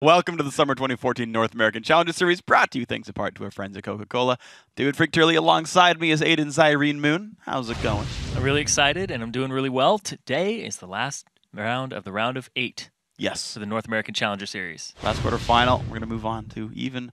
Welcome to the Summer 2014 North American Challenger Series, brought to you thanks in part to our friends at Coca-Cola. David Frick Turley alongside me is Aiden Zyrene Moon. How's it going? I'm really excited, and I'm doing really well. Today is the last round of the round of 8 Yes. for the North American Challenger Series. Last quarterfinal. We're going to move on to even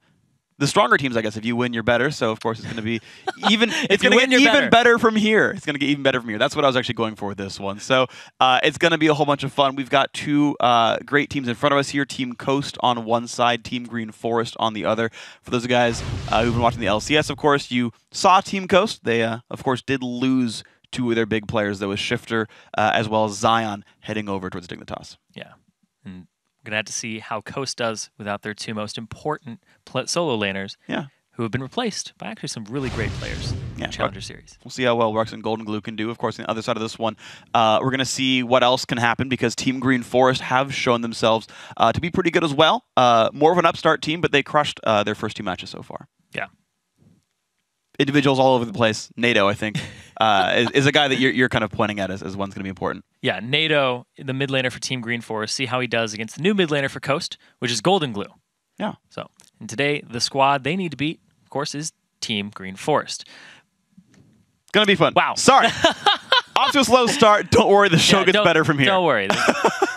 the stronger teams, I guess. If you win, you're better. So, of course, it's going to be even. It's going to get even better from here. It's going to get even better from here. That's what I was actually going for with this one. So, it's going to be a whole bunch of fun. We've got two great teams in front of us here. Team Coast on one side, Team Green Forest on the other. For those guys who've been watching the LCS, of course, you saw Team Coast. They, of course, did lose two of their big players. There was Shifter as well as Zion heading over towards Dignitas. Yeah. And we're going to have to see how Coast does without their two most important solo laners, who have been replaced by actually some really great players in the Challenger Series. We'll see how well Rux and Golden Glue can do. Of course, on the other side of this one, we're going to see what else can happen because Team Green Forest have shown themselves to be pretty good as well. More of an upstart team, but they crushed their first two matches so far. Yeah. Individuals all over the place. NATO, I think, is a guy that you're kind of pointing at as one's going to be important. Yeah, NATO, the mid laner for Team Green Forest, see how he does against the new mid laner for Coast, which is Golden Glue. Yeah. So, and today, the squad they need to beat, of course, is Team Green Forest. Gonna be fun. Wow. Sorry. Off to a slow start. Don't worry, the show gets better from here. Don't worry.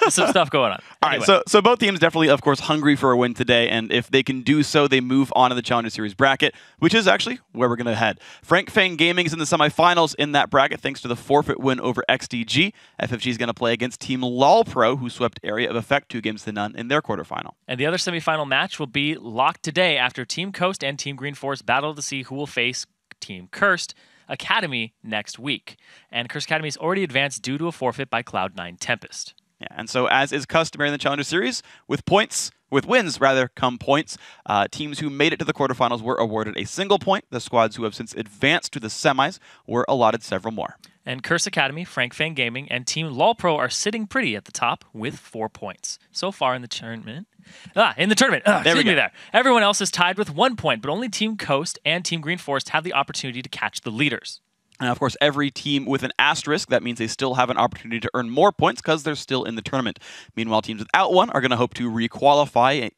There's some stuff going on. All right, so both teams definitely, of course, hungry for a win today, and if they can do so, they move on to the Challenger Series bracket, which is actually where we're going to head. Frank Fang Gaming is in the semifinals in that bracket thanks to the forfeit win over XDG. FFG is going to play against Team LOL Pro, who swept Area of Effect 2-0 in their quarterfinal. And the other semifinal match will be locked today after Team Coast and Team Green Forest battle to see who will face Team Cursed Academy next week. And Cursed Academy is already advanced due to a forfeit by Cloud9 Tempest. Yeah, and so as is customary in the Challenger Series, with wins, come points. Teams who made it to the quarterfinals were awarded a single point. The squads who have since advanced to the semis were allotted several more. And Cursed Academy, Frank Fang Gaming, and Team LOL Pro are sitting pretty at the top with 4 points. So far in the tournament. Excuse me there. Everyone else is tied with 1 point, but only Team Coast and Team Green Forest have the opportunity to catch the leaders. And of course, every team with an asterisk, that means they still have an opportunity to earn more points because they're still in the tournament. Meanwhile, teams without one are going to hope to requalify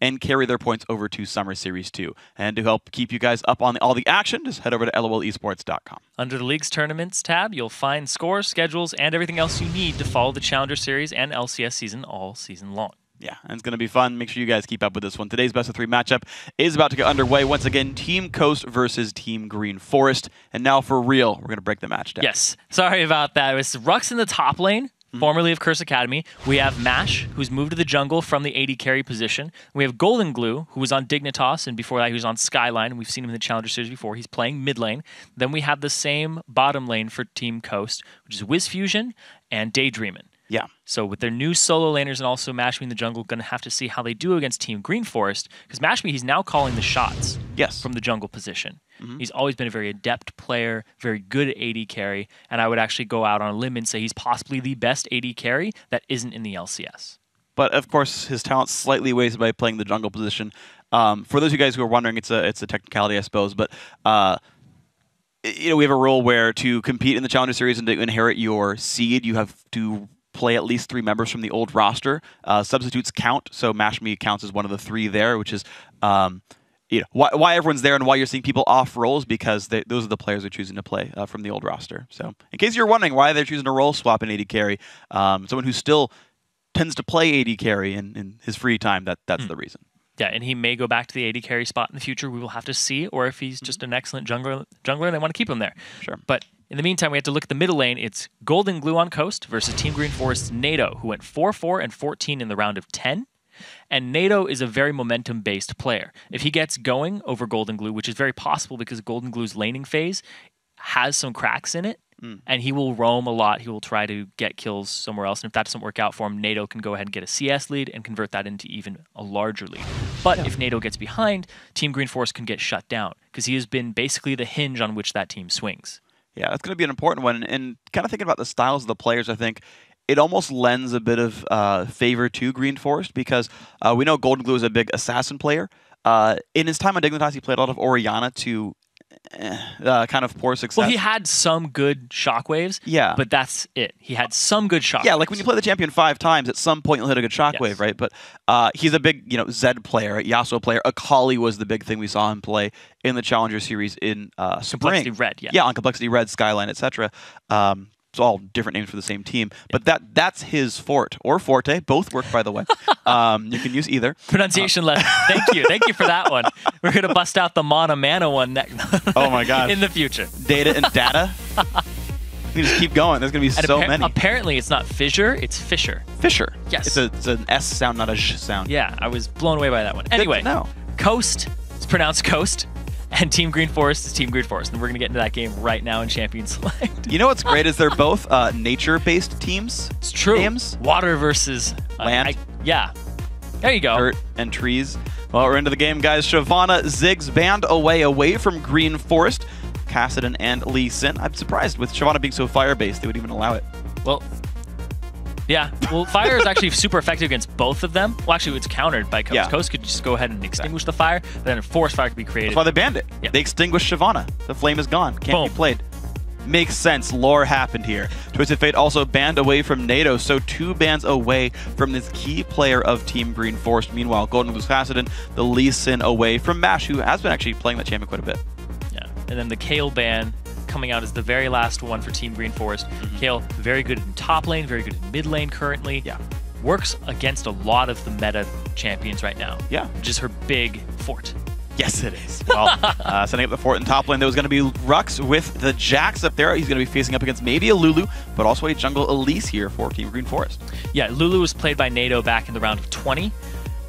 and carry their points over to Summer Series 2. And to help keep you guys up on all the action, just head over to lolesports.com. Under the League's Tournaments tab, you'll find scores, schedules, and everything else you need to follow the Challenger Series and LCS season all season long. Yeah, and it's going to be fun. Make sure you guys keep up with this one. Today's best-of-3 matchup is about to get underway. Once again, Team Coast versus Team Green Forest. And now, for real, we're going to break the match down. Yes. Sorry about that. It was Rux in the top lane, formerly of Cursed Academy. We have Mash, who's moved to the jungle from the AD carry position. We have Golden Glue, who was on Dignitas, and before that, he was on Skyline. We've seen him in the Challenger Series before. He's playing mid lane. Then we have the same bottom lane for Team Coast, which is WizFusion and Daydreamin'. Yeah. So with their new solo laners and also Mashme in the jungle, going to have to see how they do against Team Green Forest, because Mashme, he's now calling the shots from the jungle position. He's always been a very adept player, very good at AD carry, and I would actually go out on a limb and say he's possibly the best AD carry that isn't in the LCS. But of course, his talent's slightly wasted by playing the jungle position. For those of you guys who are wondering, it's a technicality, I suppose, but we have a rule where to compete in the Challenger Series and to inherit your seed, you have to play at least 3 members from the old roster. Substitutes count, so Mashme counts as one of the 3 there, which is why everyone's there and why you're seeing people off roles, because those are the players who are choosing to play from the old roster. So in case you're wondering why they're choosing to role swap in AD carry, someone who still tends to play AD carry in his free time, that's the reason. Yeah, and he may go back to the AD carry spot in the future. We will have to see, or if he's just an excellent jungler, they want to keep him there. Sure. But in the meantime, we have to look at the middle lane. It's Golden Glue on Coast versus Team Green Forest's NATO, who went 4-4 and 14 in the round of 10. And NATO is a very momentum-based player. If he gets going over Golden Glue, which is very possible because Golden Glue's laning phase has some cracks in it, and he will roam a lot. He will try to get kills somewhere else. And if that doesn't work out for him, NATO can go ahead and get a CS lead and convert that into even a larger lead. But if NATO gets behind, Team Green Forest can get shut down because he has been basically the hinge on which that team swings. Yeah, that's going to be an important one. And kind of thinking about the styles of the players, I think it almost lends a bit of favor to Green Forest because we know Golden Glue is a big assassin player. In his time on Dignitas, he played a lot of Orianna to kind of poor success. Well, he had some good shockwaves. Yeah. But that's it. He had some good shockwaves. Yeah, like when you play the champion 5 times, at some point you'll hit a good shockwave, Yes. right? But he's a big, Zed player, Yasuo player. Akali was the big thing we saw him play in the Challenger Series in Complexity spring. Red, yeah. Yeah, on Complexity Red, Skyline, etc. It's all different names for the same team, but that's his fort or forte. Both work, by the way. You can use either. Pronunciation lesson. Thank you for that one. We're gonna bust out the mana one next. Oh my god! In the future, data and data. You just keep going. There's gonna be so many. Apparently, it's not fissure. It's Fisher. Fisher. Yes. It's an S sound, not a J sound. Yeah, I was blown away by that one. Anyway, Coast. It's pronounced Coast. And Team Green Forest is Team Green Forest. And we're going to get into that game right now in Champion Select. You know what's great is they're both nature-based teams. It's true. Games. Water versus... land. Yeah. There you go. Dirt and trees. Well, we're into the game, guys. Shyvana, Ziggs band away from Green Forest. Kassadin and Lee Sin. I'm surprised with Shyvana being so fire-based, they would even allow it. Well... Yeah, well, fire is actually super effective against both of them. Well, actually, it's countered by Coast. Yeah. Coast could just go ahead and extinguish the fire, but then a forest fire could be created. That's why they banned it. Yeah. They extinguished Shyvana. The flame is gone. Can't be played. Makes sense. Lore happened here. Twisted Fate also banned away from NATO, so 2 bans away from this key player of Team Green Forest. Meanwhile, Golden Blue's Kassadin, the Lee Sin away from Mash, who has been actually playing that champion quite a bit. Yeah, and then the Kale ban coming out as the very last one for Team Green Forest. Kale, very good in top lane, very good in mid lane currently. Yeah. Works against a lot of the meta champions right now. Yeah. Which is her big fort. Yes, it is. Well, setting up the fort in top lane, there was going to be Rux with the Jax up there. He's going to be facing up against maybe a Lulu, but also a jungle Elise here for Team Green Forest. Yeah, Lulu was played by NATO back in the round of 20,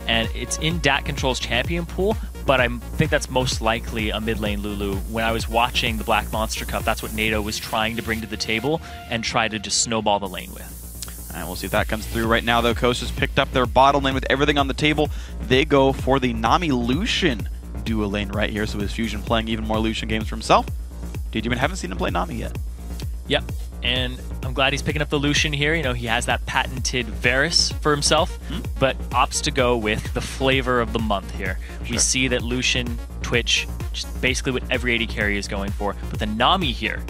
and it's in Dat Control's champion pool, but I think that's most likely a mid lane Lulu. When I was watching the Black Monster Cup, that's what NATO was trying to bring to the table and try to just snowball the lane with. And we'll see if that comes through right now, though. Coast has picked up their bottom lane with everything on the table. They go for the Nami Lucian duo lane right here, so is Fusion playing even more Lucian games for himself? DJman, haven't seen him play Nami yet. Yep, and I'm glad he's picking up the Lucian here. You know, he has that patented Varus for himself, but opts to go with the flavor of the month here. Sure. We see that Lucian, Twitch, just basically what every AD carry is going for, but the Nami here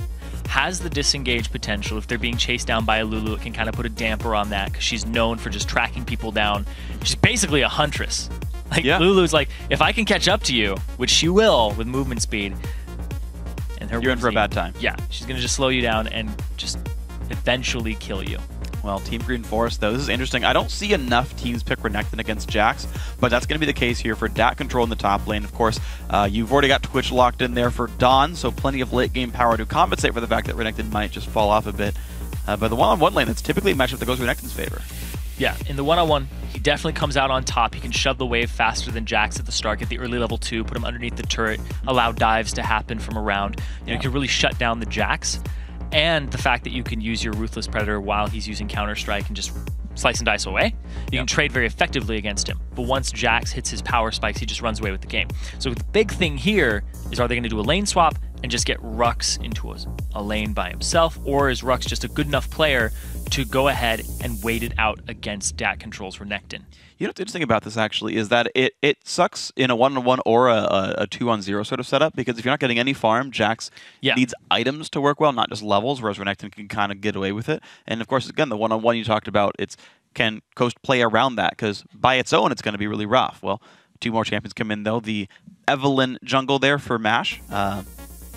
has the disengage potential. If they're being chased down by a Lulu, it can kind of put a damper on that because she's known for just tracking people down. She's basically a huntress. Like, Lulu's like, if I can catch up to you, which she will with movement speed, and her you're in for a bad time. Yeah, she's going to just slow you down and just eventually kill you. Well, Team Green Forest, though, this is interesting. I don't see enough teams pick Renekton against Jax, but that's going to be the case here for Dat Control in the top lane. Of course, you've already got Twitch locked in there for Dawn, so plenty of late game power to compensate for the fact that Renekton might just fall off a bit. But the one-on-one lane, that's typically a matchup that goes Renekton's favor. Yeah, in the one-on-one, he definitely comes out on top. He can shove the wave faster than Jax at the start, get the early level 2, put him underneath the turret, allow dives to happen from around. You know, you can really shut down the Jax. And the fact that you can use your Ruthless Predator while he's using Counter-Strike and just slice and dice away, you can trade very effectively against him. But once Jax hits his power spikes, he just runs away with the game. So the big thing here is, are they going to do a lane swap and just get Rux into a lane by himself, or is Rux just a good enough player to go ahead and wait it out against Dat Control's Renekton? You know what's interesting about this, actually, is that it sucks in a 1-on-1 or a 2-on-0 sort of setup, because if you're not getting any farm, Jax needs items to work well, not just levels, whereas Renekton can kind of get away with it. And, of course, again, the 1-on-1 you talked about, can Coast play around that? Because by its own, it's going to be really rough. Well, 2 more champions come in, though. The Evelynn jungle there for Mash.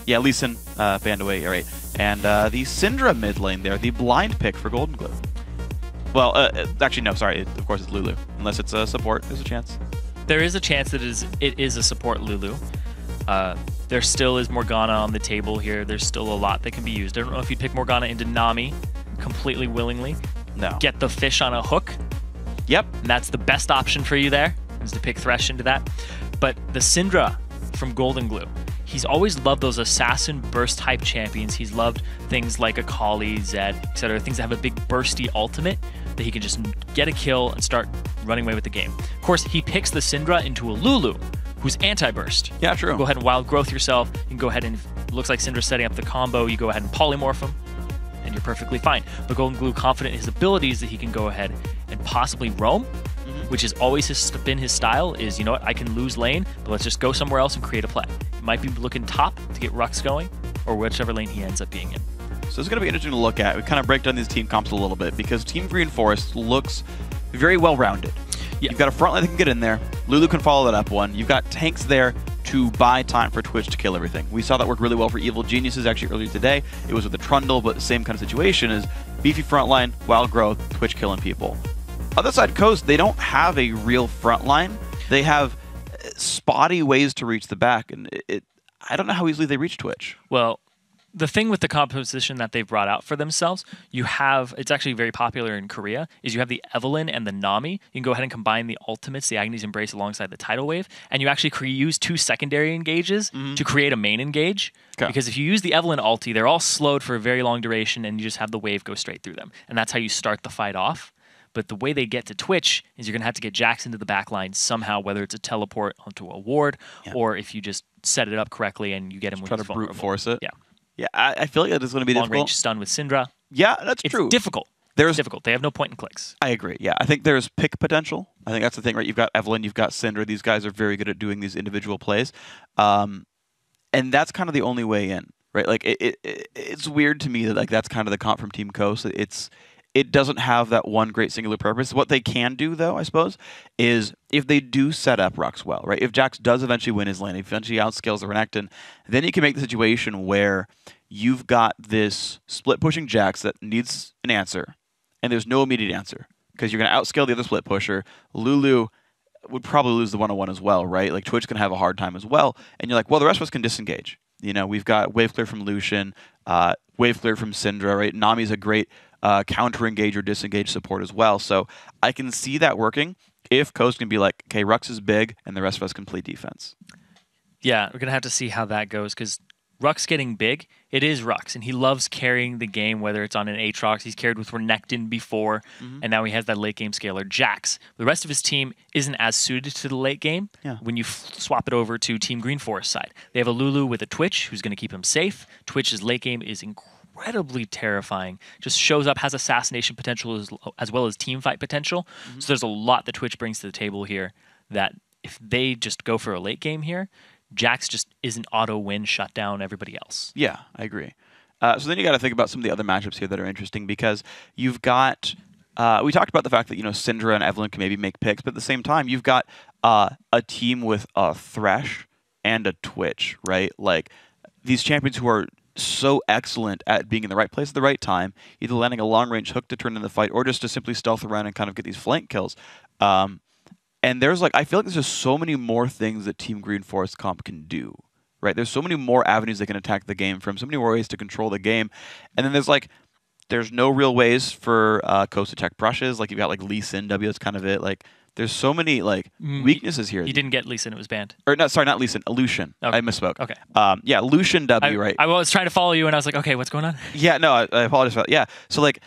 Yeah, Lee Sin banned away, all right. And the Syndra mid lane there, the blind pick for Golden Glue. Well, actually, no, sorry. Of course, it's Lulu. Unless it's a support, there's a chance. There is a chance that it is a support Lulu. There still is Morgana on the table here. There's still a lot that can be used. I don't know if you'd pick Morgana into Nami completely willingly. No. Get the fish on a hook. Yep. And that's the best option for you there, is to pick Thresh into that. But the Syndra from Golden Glue, he's always loved those assassin burst type champions. He's loved things like Akali, Zed, etc. Things that have a big bursty ultimate that he can just get a kill and start running away with the game. Of course, he picks the Syndra into a Lulu, who's anti-burst. Yeah, true. Go ahead and wild growth yourself. You can go ahead and, looks like Syndra's setting up the combo. You go ahead and polymorph him, and you're perfectly fine. But Golden Glue confident in his abilities that he can go ahead and possibly roam which has always been his style, is, you know what, I can lose lane, but let's just go somewhere else and create a play. He might be looking top to get Rux going, or whichever lane he ends up being in. So it's going to be interesting to look at. We kind of break down these team comps a little bit, because Team Green Forest looks very well-rounded. Yeah. You've got a front line that can get in there. Lulu can follow that up one. You've got tanks there to buy time for Twitch to kill everything. We saw that work really well for Evil Geniuses actually earlier today. It was with the Trundle, but the same kind of situation is beefy front line, wild growth, Twitch killing people. Other side coast, they don't have a real front line. They have spotty ways to reach the back, and I don't know how easily they reach Twitch. Well, the thing with the composition that they've brought out for themselves, it's actually very popular in Korea, is you have the Evelynn and the Nami. You can go ahead and combine the ultimates, the Agnes Embrace alongside the Tidal Wave, and you actually use 2 secondary engages to create a main engage. Okay. Because if you use the Evelynn ulti, they're all slowed for a very long duration, and you just have the wave go straight through them. And that's how you start the fight off. But the way they get to Twitch is you're going to have to get Jax into the back line somehow, whether it's a teleport onto a ward, or if you just set it up correctly and you get him with try to brute force it. Yeah. Yeah, I feel like that is going to be difficult. Long-range stun with Syndra. Yeah, that's true. It's difficult. It's difficult. They have no point in clicks. I agree. Yeah, I think there's pick potential. I think that's the thing, right? You've got Evelynn, you've got Syndra. These guys are very good at doing these individual plays. And that's kind of the only way in, right? Like, it's weird to me that like that's kind of the comp from Team Coast. It doesn't have that one great singular purpose. What they can do, though, I suppose, is if they do set up Rux well, right? If Jax does eventually win his lane, eventually outscales the Renekton, then you can make the situation where you've got this split-pushing Jax that needs an answer, and there's no immediate answer, because you're going to outscale the other split-pusher. Lulu would probably lose the 1-on-1 as well, right? Like, Twitch can have a hard time as well, and you're like, well, the rest of us can disengage. You know, we've got Wave Clear from Lucian, Wave Clear from Syndra, right? Nami's a great counter-engage or disengage support as well. So I can see that working if Coast can be like, okay, Rux is big, and the rest of us can play defense. Yeah, we're going to have to see how that goes, because Rux getting big, it is Rux, and he loves carrying the game, whether it's on an Aatrox. He's carried with Renekton before, and now he has that late-game scaler, Jax. The rest of his team isn't as suited to the late game when you swap it over to Team Green Forest side. They have a Lulu with a Twitch, who's going to keep him safe. Twitch's late game is incredibly terrifying. Just shows up, has assassination potential as well as team fight potential. So there's a lot that Twitch brings to the table here that if they just go for a late game here, Jax just isn't auto-win, shut down everybody else. Yeah, I agree. So then you got to think about some of the other matchups here that are interesting, because you've got, we talked about the fact that, you know, Syndra and Evelynn can maybe make picks, but at the same time, you've got a team with a Thresh and a Twitch, right? Like, these champions who are so excellent at being in the right place at the right time, either landing a long-range hook to turn in the fight, or just to simply stealth around and kind of get these flank kills. And there's like, I feel like there's just so many more things that Team Green Forest comp can do, right? There's so many more avenues they can attack the game from, so many more ways to control the game. And then there's no real ways for Coast to tech brushes. Like, you've got like Lee Sin W, that's kind of it. Like, there's so many like weaknesses here. You didn't get Lee Sin, it was banned. Or not, sorry, not Lee Sin, Lucian. Okay. I misspoke. Okay. Yeah, Lucian W, right? I was trying to follow you, and I was like, okay, what's going on? Yeah, no, I apologize for that. Yeah, so like,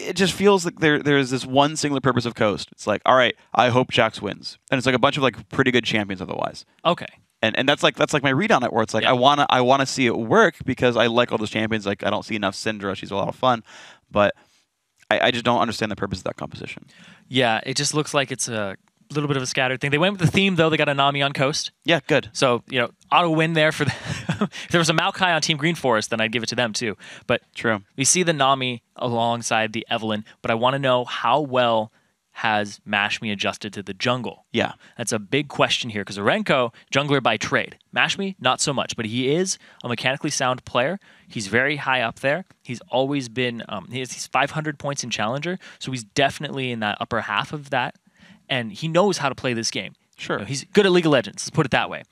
it just feels like there's this one singular purpose of Coast. It's like, all right, I hope Jax wins, and it's like a bunch of like pretty good champions otherwise. Okay. And that's like my read on it, where it's like, I wanna see it work, because I like all those champions. Like, I don't see enough Syndra. She's a lot of fun, but I just don't understand the purpose of that composition. Yeah, it just looks like it's a little bit of a scattered thing. They went with the theme, though. They got a Nami on Coast. Yeah, good. So, you know, auto win there for if there was a Maokai on Team Green Forest, then I'd give it to them too. But true. We see the Nami alongside the Evelynn, but I want to know how well has Mashmi adjusted to the jungle? Yeah. That's a big question here, because Arenko, jungler by trade. Mashmi, not so much, but he is a mechanically sound player. He's very high up there. He's always been, he's 500 points in Challenger, so he's definitely in that upper half of that, and he knows how to play this game. Sure. You know, he's good at League of Legends, let's put it that way.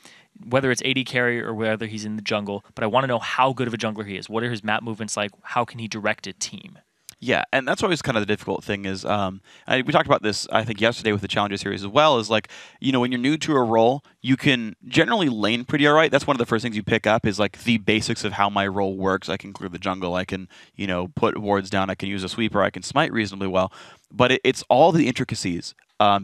Whether it's AD carry or whether he's in the jungle, but I want to know how good of a jungler he is. What are his map movements like? How can he direct a team? Yeah, and that's always kind of the difficult thing is, we talked about this, I think, yesterday with the Challenger Series as well, is like, you know, when you're new to a role, you can generally lane pretty all right. That's one of the first things you pick up is like the basics of how my role works. I can clear the jungle, I can, you know, put wards down, I can use a sweeper, I can smite reasonably well. But it's all the intricacies,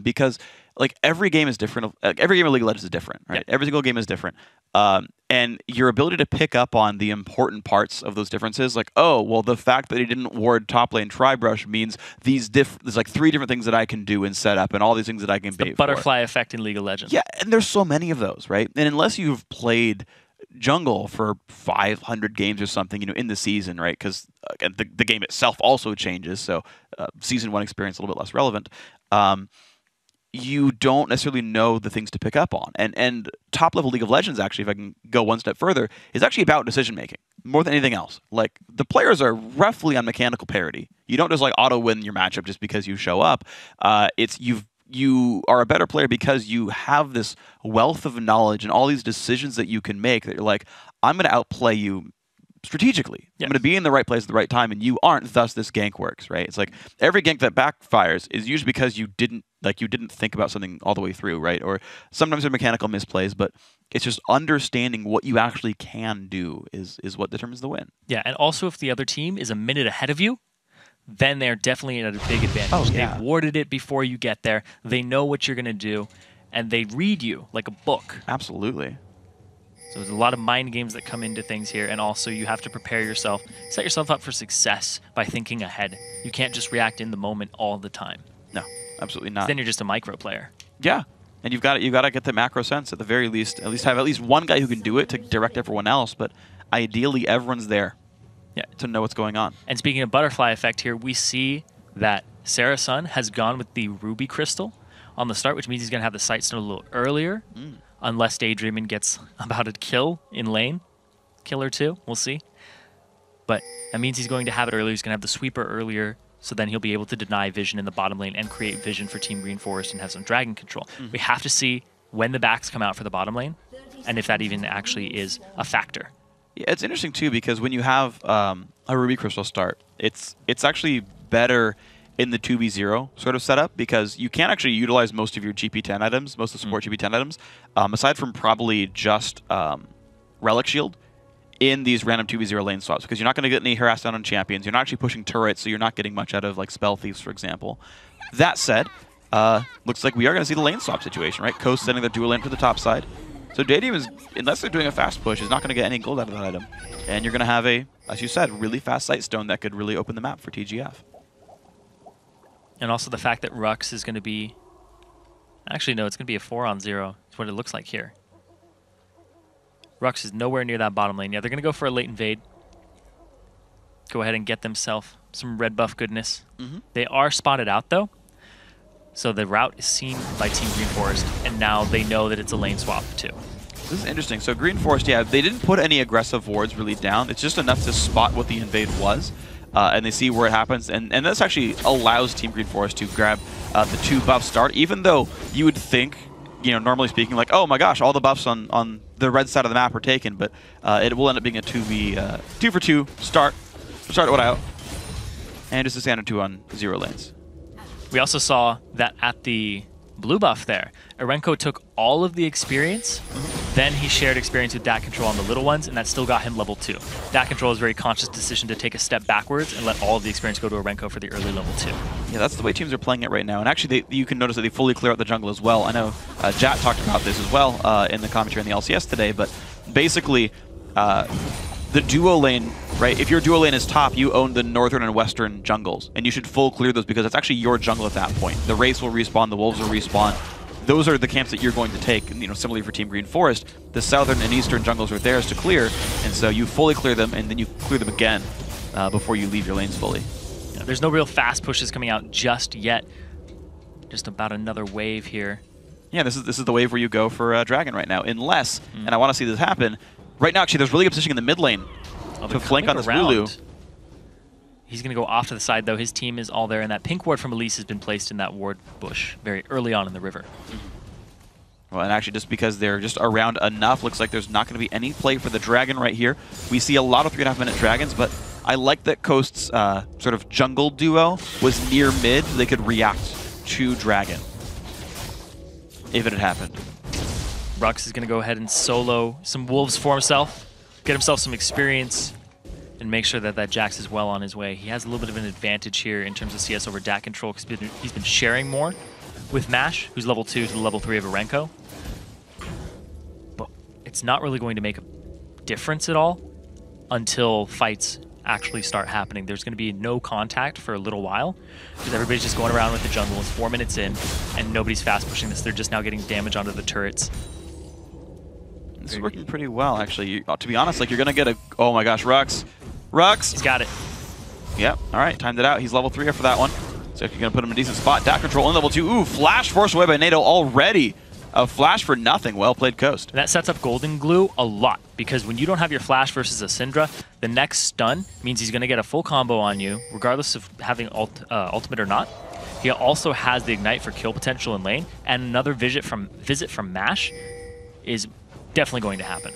because like every game is different. Every game of League of Legends is different, right? Yeah. Every single game is different. And And your ability to pick up on the important parts of those differences, like, oh, well, the fact that he didn't ward top lane tri-brush means there's like 3 different things that I can do in setup and all these things that I can bait the butterfly effect in League of Legends. Yeah, and there's so many of those, right? And unless you've played jungle for 500 games or something, in the season, right? Because the game itself also changes, so season 1 experience a little bit less relevant. You don't necessarily know the things to pick up on. And top level League of Legends, actually, if I can go one step further, is actually about decision making more than anything else. Like, the players are roughly on mechanical parity. You don't just like auto win your matchup just because you show up. You are a better player because you have this wealth of knowledge and all these decisions that you can make that you're like, I'm going to outplay you strategically. Yes. I'm going to be in the right place at the right time, and you aren't, thus this gank works, right? It's like every gank that backfires is usually because you didn't think about something all the way through, right? Or sometimes they're mechanical misplays, but it's just understanding what you actually can do is what determines the win. Yeah, and also if the other team is a minute ahead of you, then they're definitely at a big advantage. Oh, yeah. They've warded it before you get there. They know what you're going to do, and they read you like a book. Absolutely. So there's a lot of mind games that come into things here, and also you have to prepare yourself, set yourself up for success by thinking ahead. You can't just react in the moment all the time. No, absolutely not. Then you're just a micro player. Yeah, and you got to get the macro sense at the very least. At least have at least one guy who can do it to direct everyone else. But ideally, everyone's there. Yeah. To know what's going on. And speaking of butterfly effect here, we see that Sarah Sun has gone with the ruby crystal on the start, which means he's going to have the sight stone a little earlier. Unless Daydreamin gets about a kill in lane. Kill or 2, we'll see. But that means he's going to have it earlier. He's going to have the sweeper earlier, so then he'll be able to deny vision in the bottom lane and create vision for Team Green Forest and have some dragon control. We have to see when the backs come out for the bottom lane, and if that even actually is a factor. Yeah, it's interesting, too, because when you have a Ruby Crystal start, it's actually better in the 2v0 sort of setup because you can't actually utilize most of your GP10 items, most of the support GP10 items, aside from probably just Relic Shield in these random 2v0 lane swaps because you're not going to get any harass down on champions. You're not actually pushing turrets, so you're not getting much out of like Spell Thieves, for example. That said, looks like we are going to see the lane swap situation, right? Coast sending their dual lane to the top side. So Daydream is, unless they're doing a fast push, is not going to get any gold out of that item. And you're going to have a, as you said, really fast sight stone that could really open the map for TGF. And also the fact that Rux is going to be... Actually, no, it's going to be a 4-on-0. It's what it looks like here. Rux is nowhere near that bottom lane. Yeah, they're going to go for a late invade. Go ahead and get themselves some red buff goodness. They are spotted out, though. So the route is seen by Team Green Forest, and now they know that it's a lane swap, too. This is interesting. So Green Forest, yeah, they didn't put any aggressive wards really down. It's just enough to spot what the invade was. And they see where it happens, and this actually allows Team Green Forest to grab the 2 buff start, even though you would think, normally speaking, like, oh my gosh, all the buffs on the red side of the map are taken, but it will end up being a 2v2 start it out, and just a standard 2 on 0 lanes. We also saw that at the blue buff there, Erenko took all of the experience, then he shared experience with Dat Control on the little ones, and that still got him level 2. Dat Control is a very conscious decision to take a step backwards and let all of the experience go to Erenko for the early level 2. Yeah, that's the way teams are playing it right now. And actually, you can notice that they fully clear out the jungle as well. I know Jat talked about this as well in the commentary in the LCS today, but basically, the duo lane, right? If your duo lane is top, you own the northern and western jungles, and you should full clear those because it's actually your jungle at that point. The Wraiths will respawn, the Wolves will respawn. Those are the camps that you're going to take. Similarly for Team Green Forest, the southern and eastern jungles are theirs to clear, and so you fully clear them, and then you clear them again before you leave your lanes fully. Yeah, there's no real fast pushes coming out just yet. Just about another wave here. Yeah, this is the wave where you go for Dragon right now, unless, and I want to see this happen. Right now, actually, there's really good positioning in the mid lane to flank on this Lulu. He's going to go off to the side, though. His team is all there, and that pink ward from Elise has been placed in that ward bush very early on in the river. Well, and actually, just because they're just around enough, looks like there's not going to be any play for the Dragon right here. We see a lot of 3.5-minute Dragons, but I like that Coast's sort of jungle duo was near mid. They could react to Dragon if it had happened. Rux is going to go ahead and solo some wolves for himself, get himself some experience, and make sure that Jax is well on his way. He has a little bit of an advantage here in terms of CS over Dat Control because he's been sharing more with Mash, who's level 2 to the level 3 of Erenko. But it's not really going to make difference at all until fights actually start happening. There's going to be no contact for a little while because everybody's just going around with the jungle. It's 4 minutes in, and nobody's fast pushing this. They're just now getting damage onto the turrets. This is working pretty well, actually. To be honest, like you're going to get a... Oh my gosh, Rux. He's got it. Yep, all right, timed it out. He's level 3 for that one. So you're going to put him in a decent spot. DAC control on level 2. Ooh, flash forced away by NATO already. A flash for nothing. Well played, Coast. And that sets up Golden Glue a lot, because when you don't have your flash versus a Syndra, the next stun means he's going to get a full combo on you, regardless of having ultimate or not. He also has the ignite for kill potential in lane, and another visit from MASH is definitely going to happen.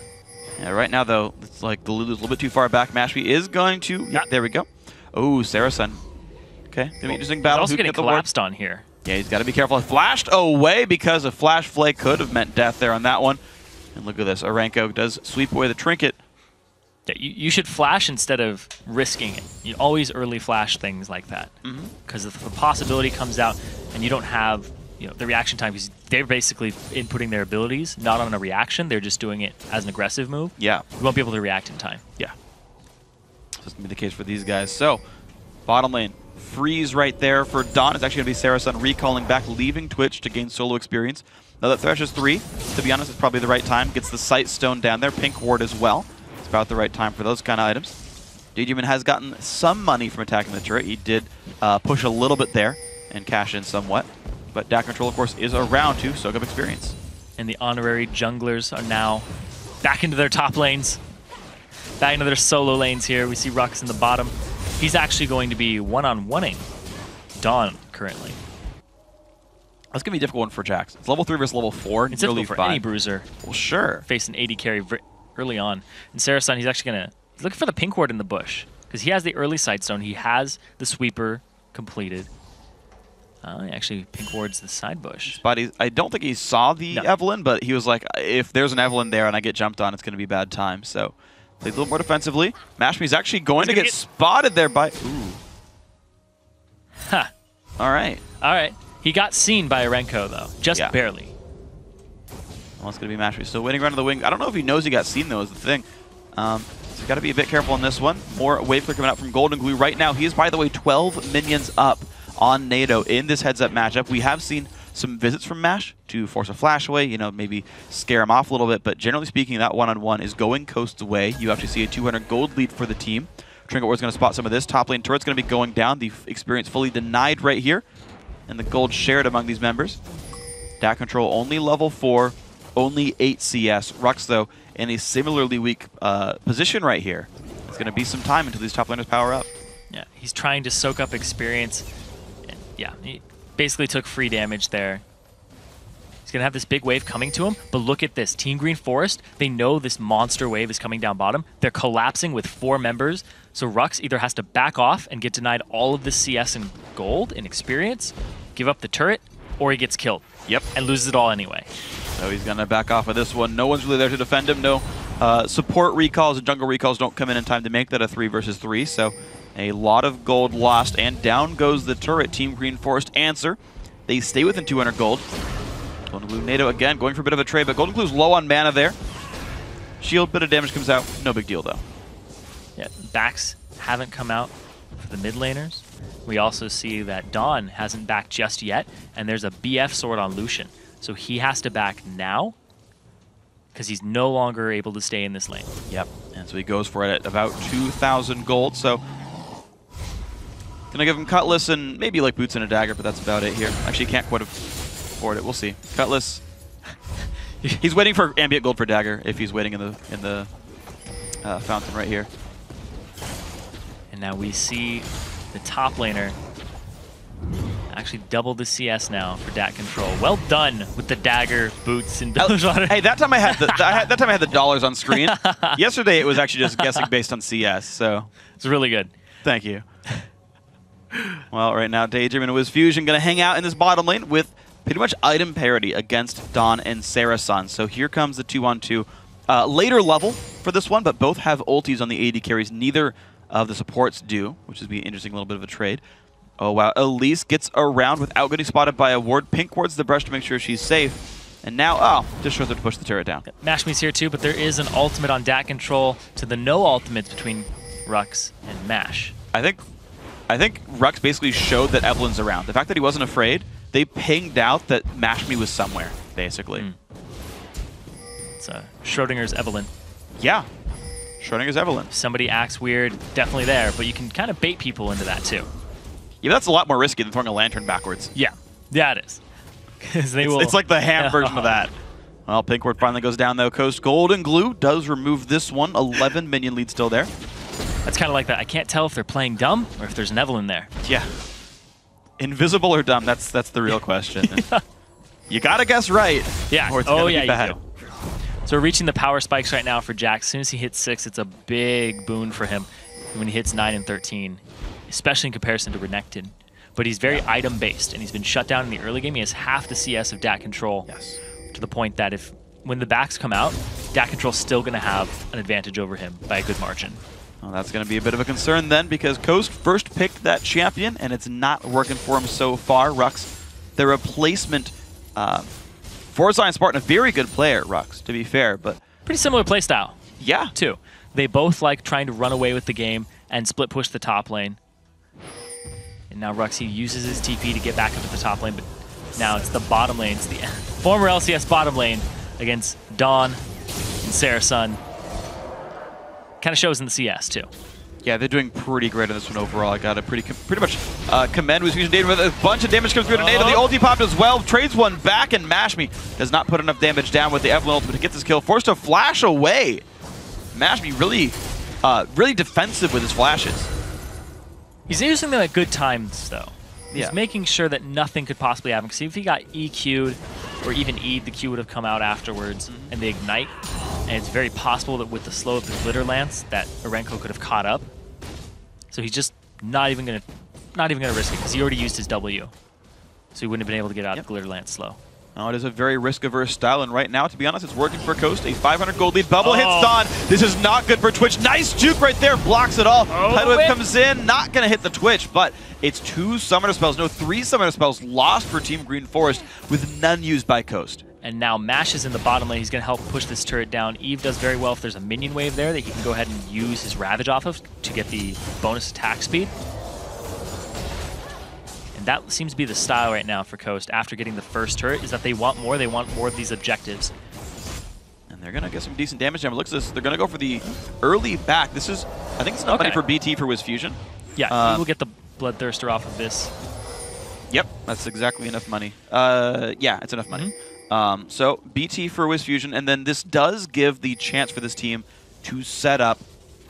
Yeah, right now, though, it's like the Lulu's a little bit too far back. Mashby is going to... Yeah, there we go. Oh, Saracen. Okay, going to be an interesting battle. He's also getting collapsed on here. Yeah, he's got to be careful. Flashed away because a flash flake could have meant death there on that one. And look at this. Aranko does sweep away the trinket. Yeah, you should flash instead of risking it. You always early flash things like that. Because if the possibility comes out and you don't have the reaction time, because they're basically inputting their abilities, not on a reaction. They're just doing it as an aggressive move. Yeah. You won't be able to react in time. Yeah. So it's going to be the case for these guys. So, bottom lane. Freeze right there for Dawn. It's actually going to be Saracen recalling back, leaving Twitch to gain solo experience. Now that Thresh is 3, to be honest, it's probably the right time. Gets the Sight Stone down there. Pink Ward as well. It's about the right time for those kind of items. DGF has gotten some money from attacking the turret. He did push a little bit there and cash in somewhat. But DAC control, of course, is around to soak up experience. And the honorary junglers are now back into their top lanes. Back into their solo lanes here. We see Rux in the bottom. He's actually going to be one-on-one-ing Dawn currently. That's going to be a difficult one for Jax. It's level 3 versus level 4. It's difficult for any bruiser. Well, sure. Face an AD carry early on. And Saracen, he's actually going to... He's looking for the pink ward in the bush. Because he has the early sight stone. He has the sweeper completed. Actually, pink ward's the side bush. But I don't think he saw the Evelyn, but he was like, if there's an Evelyn there and I get jumped on, it's going to be a bad time. So... Played a little more defensively. Mashme's actually going to get spotted there by... Ooh. Ha. All right. All right. He got seen by Arenko, though. Just barely. Well, it's going to be Mashme. Still waiting around to the wing. I don't know if he knows he got seen, though, is the thing. So you got to be a bit careful on this one. More wave clear coming out from Golden Glue right now. He is, by the way, 12 minions up on NATO in this heads-up matchup. We have seen some visits from MASH to force a flash away, maybe scare him off a little bit, but generally speaking, that one-on-one is going Coast's way. You actually see a 200 gold lead for the team. Trinket Ward's going to spot some of this. Top lane turret's going to be going down. The experience fully denied right here, and the gold shared among these members. DAC control only level 4, only 8 CS. Rux, though, in a similarly weak position right here. It's going to be some time until these top laners power up. Yeah, he's trying to soak up experience. And yeah, he basically took free damage there. He's going to have this big wave coming to him, but look at this. Team Green Forest, they know this monster wave is coming down bottom. They're collapsing with 4 members, so Rux either has to back off and get denied all of the CS and gold and experience, give up the turret, or he gets killed. Yep. And loses it all anyway. So he's going to back off of this one. No one's really there to defend him. No support recalls and jungle recalls don't come in time to make that a 3 versus 3, so a lot of gold lost, and down goes the turret. Team Green Forest answer. They stay within 200 gold. Golden Glue NATO again, going for a bit of a trade, but Golden Glue's low on mana there. Shield, bit of damage comes out. No big deal, though. Yeah, backs haven't come out for the mid laners. We also see that Dawn hasn't backed just yet, and there's a BF sword on Lucian. So he has to back now, because he's no longer able to stay in this lane. Yep, and so he goes for it at about 2,000 gold, so... Gonna give him Cutlass and maybe like Boots and a Dagger, but that's about it here. Actually, he can't quite afford it. We'll see. Cutlass. He's waiting for ambient gold for Dagger if he's waiting in the fountain right here. And now we see the top laner actually double the CS now for DAC control. Well done with the Dagger, Boots, and Bilgewater. Hey, that time I had the dollars on screen. Yesterday it was actually just guessing based on CS. So it's really good. Thank you. Well, right now, Daydream and Wiz Fusion going to hang out in this bottom lane with pretty much item parity against Dawn and Saracen. So here comes the 2-on-2. Later level for this one, but both have ultis on the AD carries. Neither of the supports do, which would be an interesting little bit of a trade. Oh, wow. Elise gets around without getting spotted by a ward. Pink wards the brush to make sure she's safe. And now, oh, just shows up to push the turret down. Mashme's here too, but there is an ultimate on DAT control to the no ultimates between Rux and Mash. I think Rux basically showed that Evelyn's around. The fact that he wasn't afraid, they pinged out that Mashme was somewhere, basically. It's Schrodinger's Evelyn. Yeah. Schrodinger's Evelyn. If somebody acts weird, definitely there, but you can kind of bait people into that too. Yeah, that's a lot more risky than throwing a lantern backwards. Yeah, it is. It's like the ham version of that. Well, Pink Ward finally goes down though. Coast Golden Glue does remove this one. 11 minion lead still there. That's kind of like that. I can't tell if they're playing dumb or if there's an Evelyn there. Yeah. Invisible or dumb? That's the real question. Yeah. You gotta guess right. Yeah. Or it's gonna be bad. You do. So we're reaching the power spikes right now for Jack. As soon as he hits 6, it's a big boon for him when he hits 9 and 13, especially in comparison to Renekton. But he's very item-based, and he's been shut down in the early game. He has half the CS of DAT control, to the point that when the backs come out, DAT control's still going to have an advantage over him by a good margin. Well, that's going to be a bit of a concern then, because Coast first picked that champion, and it's not working for him so far. Rux, the replacement for Zion Spartan, a very good player, Rux, to be fair, but pretty similar playstyle. Yeah. Too. They both like trying to run away with the game and split push the top lane. And now Rux, he uses his TP to get back up to the top lane, but now it's the bottom lane. It's the former LCS bottom lane against Dawn and Sarasun. Kind of shows in the CS too. Yeah, they're doing pretty great on this one overall. I got to pretty much commend Wisfusion Data with a bunch of damage comes through to Nado. The ulti popped as well. Trades one back, and Mashme does not put enough damage down with the Evelyn ultimate to get this kill. Forced to flash away. Mashme really defensive with his flashes. He's using them at good times, though. He's Yeah. making sure that nothing could possibly happen. Because if he got EQ'd or even E'd, the Q would have come out afterwards, and they ignite. And it's very possible that with the slow of the Glitter Lance, that Arenko could have caught up. So he's just not even gonna risk it because he already used his W, so he wouldn't have been able to get out of the Glitter Lance slow. Oh, it is a very risk-averse style, and right now, to be honest, it's working for Coast. A 500 gold lead. Bubble hits Dawn. This is not good for Twitch. Nice juke right there. Blocks it all. Tidal Whip comes in. Not going to hit the Twitch, but it's 2 summoner spells. No, 3 summoner spells lost for Team Green Forest with none used by Coast. And now Mash is in the bottom lane. He's going to help push this turret down. Eve does very well if there's a minion wave there that he can go ahead and use his Ravage off of to get the bonus attack speed. That seems to be the style right now for Coast after getting the first turret, is that they want more of these objectives. And they're going to get some decent damage down. But look at this. They're going to go for the early back. This is, I think it's enough money for BT for Wisfusion. Yeah, we will get the Bloodthirster off of this. Yep, that's exactly enough money. Yeah, it's enough money. So BT for Wisfusion, and then this does give the chance for this team to set up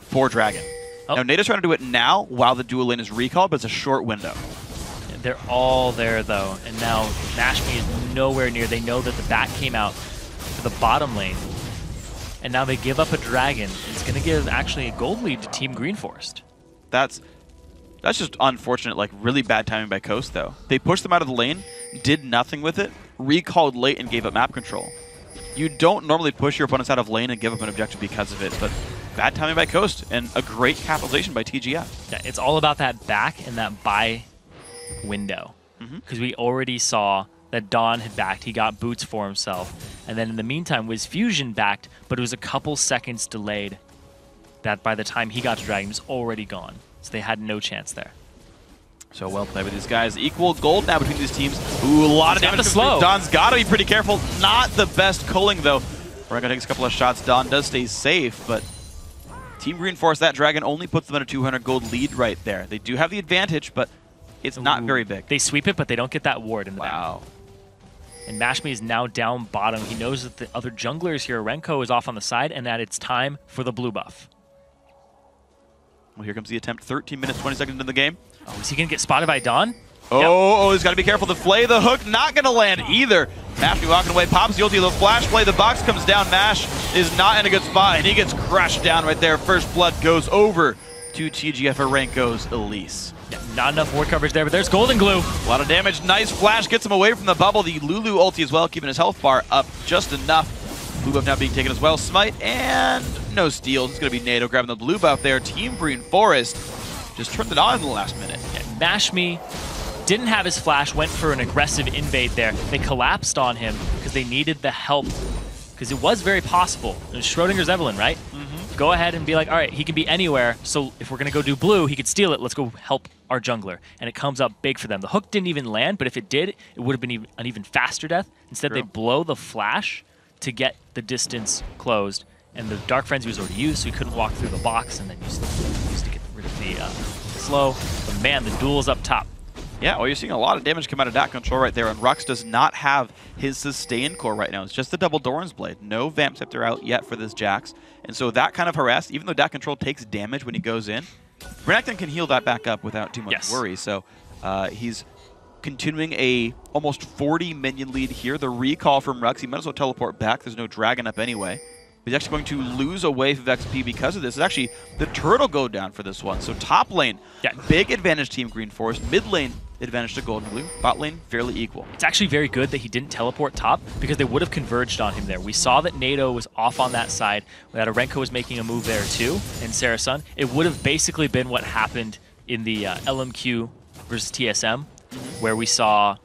for Dragon. Now, Nado's trying to do it now while the dual lane is recalled, but it's a short window. They're all there, though, and now Mashme is nowhere near. They know that the bat came out to the bottom lane, and now they give up a dragon. It's going to give, actually, a gold lead to Team Green Forest. That's just unfortunate, like, really bad timing by Coast, though. They pushed them out of the lane, did nothing with it, recalled late, and gave up map control. You don't normally push your opponents out of lane and give up an objective because of it, but bad timing by Coast, and a great capitalization by TGF. Yeah, it's all about that back and that buy window, because we already saw that Dawn had backed. He got boots for himself, and then in the meantime Wisfusion backed, but it was a couple seconds delayed. That by the time he got to Dragon, he was already gone, so they had no chance there. So well played with these guys. Equal gold now between these teams. Ooh, a lot of damage comes through. Dawn's got to be pretty careful. Not the best culling, though. We're going to take a couple of shots. Dawn does stay safe, but Team Green Forest, that Dragon only puts them in a 200 gold lead right there. They do have the advantage, but it's not very big. They sweep it, but they don't get that ward in the back. Wow. And Mashme is now down bottom. He knows that the other junglers here, Arenko, is off on the side, and that it's time for the blue buff. Well, here comes the attempt. 13 minutes, 20 seconds into the game. Oh, is he going to get spotted by Dawn? Oh, he's got to be careful. The flay, the hook, not going to land either. Mashme walking away, pops the ulti, the flash play, the box comes down. Mash is not in a good spot, and he gets crushed down right there. First blood goes over to TGF Arenko's Elise. Yeah, not enough ward coverage there, but there's Golden Glue. A lot of damage. Nice flash gets him away from the bubble. The Lulu ulti as well, keeping his health bar up just enough. Blue buff now being taken as well. Smite and no steals. It's going to be Nado grabbing the blue buff there. Team Green Forest just turned it on in the last minute. Yeah, Mashme didn't have his flash, went for an aggressive invade there. They collapsed on him because they needed the help, because it was very possible. It was Schrodinger's Evelyn, right? Go ahead and be like, all right, he can be anywhere, so if we're going to go do blue, he could steal it. Let's go help our jungler. And it comes up big for them. The hook didn't even land, but if it did, it would have been an even faster death. Instead, they blow the flash to get the distance closed. And the Dark Frenzy was already used, so he couldn't walk through the box, and then used to get rid of the slow. But man, the duel's up top. Yeah, well, you're seeing a lot of damage come out of that control right there, and Rux does not have his sustain core right now. It's just the double Doran's Blade. No Vamp Scepter out yet for this Jax. And so that kind of harass, even though that control takes damage when he goes in, Renekton can heal that back up without too much worry. So he's continuing a almost 40 minion lead here. The recall from Rux, he might as well teleport back. There's no dragon up anyway. He's actually going to lose a wave of XP because of this. It's actually the turtle go down for this one. So top lane, big advantage Team Green Forest. Mid lane, advantage to Golden Blue. Bot lane, fairly equal. It's actually very good that he didn't teleport top, because they would have converged on him there. We saw that NATO was off on that side, that Arenko was making a move there too, and Sarasun. It would have basically been what happened in the LMQ versus TSM, where we saw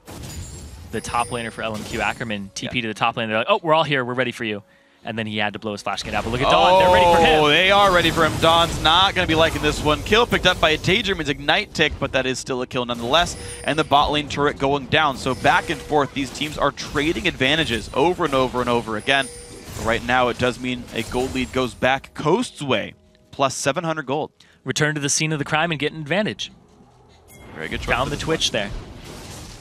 the top laner for LMQ, Ackerman, TP to the top lane. They're like, oh, we're all here, we're ready for you. And then he had to blow his flash get out. But look at Dawn, they're ready for him. Oh, they are ready for him. Dawn's not going to be liking this one. Kill picked up by a Tager means Ignite tick, but that is still a kill nonetheless. And the bot lane turret going down. So back and forth, these teams are trading advantages over and over and over again. But right now, it does mean a gold lead goes back Coast's way, plus 700 gold. Return to the scene of the crime and get an advantage. Very good choice. Found the Twitch there.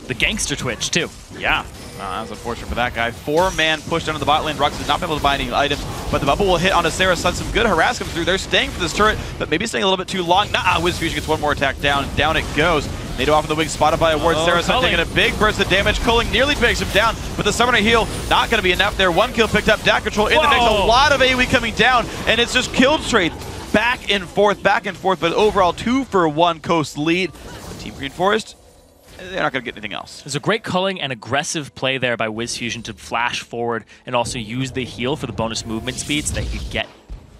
The gangster Twitch, too. Yeah. That was unfortunate for that guy. 4-man push down to the bot lane. Rux has not been able to buy any items, but the bubble will hit onto Sarasun. Some good harass comes through. They're staying for this turret, but maybe staying a little bit too long. Nah, WizFusion gets one more attack down. Down it goes. NATO off in the wing, spotted by a ward. Sarasun taking a big burst of damage. Culling nearly takes him down, but the Summoner heal not going to be enough there. One kill picked up. DAC control in the mix. A lot of AoE coming down, and it's just killed straight. Back and forth, but overall 2-for-1 Coast lead. But Team Green Forest, they're not going to get anything else. There's a great culling and aggressive play there by WizFusion to flash forward and also use the heal for the bonus movement speed so that he could get